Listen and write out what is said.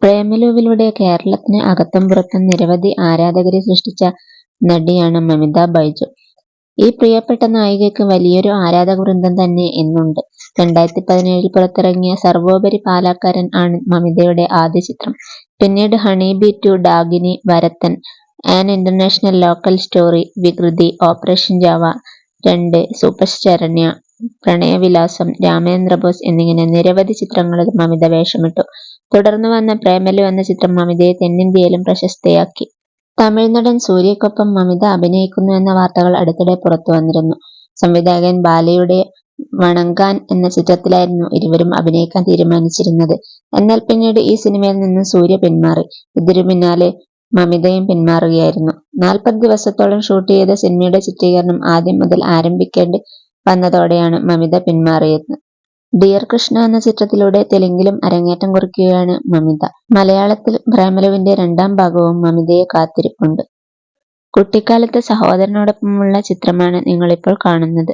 പ്രേമലുവിലൂടെ കേരളത്തിന് അകത്തും പുറത്തും നിരവധി ആരാധകരെ സൃഷ്ടിച്ച നടിയാണ് മമിത ബൈജു. ഈ പ്രിയപ്പെട്ട നായികയ്ക്ക് വലിയൊരു ആരാധകവൃന്ദം തന്നെ ഇന്നുണ്ട്. 2017 പുറത്തിറങ്ങിയ സർവോപരി പാലക്കാരൻ ആണ് മമിതയുടെ ആദ്യ ചിത്രം. പിന്നീട് honey bee 2, Dakini, Varathan, an international local story, Vikruthi, operation Java 2, super Saranya, Pranayavilasam, രാമേന്ദ്രബോസ് എന്നിങ്ങനെ നിരവധി ചിത്രങ്ങളിൽ മമിത വേഷമിട്ടു. തുടർന്നു വന്ന പ്രേമലു എന്ന ചിത്രം മമിതയെ തെന്നിന്ത്യയിലും പ്രശസ്തയാക്കി. തമിഴ് നടൻ സൂര്യയ്ക്കൊപ്പം മമിത അഭിനയിക്കുന്നു എന്ന വാർത്തകൾ അടുത്തിടെ പുറത്തുവന്നിരുന്നു. സംവിധായകൻ ബാലയുടെ വണങ്കാൻ എന്ന ചിത്രത്തിലായിരുന്നു ഇരുവരും അഭിനയിക്കാൻ തീരുമാനിച്ചിരുന്നത്. എന്നാൽ പിന്നീട് ഈ സിനിമയിൽ നിന്നും സൂര്യ പിന്മാറി. ഇതിനു പിന്നാലെ മമിതയും പിന്മാറുകയായിരുന്നു. 40 ദിവസത്തോളം ഷൂട്ട് ചെയ്ത സിനിമയുടെ ചിത്രീകരണം ആദ്യം മുതൽ ആരംഭിക്കേണ്ടി വന്നതോടെയാണ് മമിത പിന്മാറിയത്. ഡിയർ കൃഷ്ണ എന്ന ചിത്രത്തിലൂടെ തെലുങ്കിലും അരങ്ങേറ്റം കുറിക്കുകയാണ് മമിത. മലയാളത്തിൽ പ്രേമലുവിന്റെ 2ാം ഭാഗവും മമിതയെ കാത്തിരിപ്പുണ്ട്. കുട്ടിക്കാലത്ത് സഹോദരനോടൊപ്പമുള്ള ചിത്രമാണ് നിങ്ങളിപ്പോൾ കാണുന്നത്.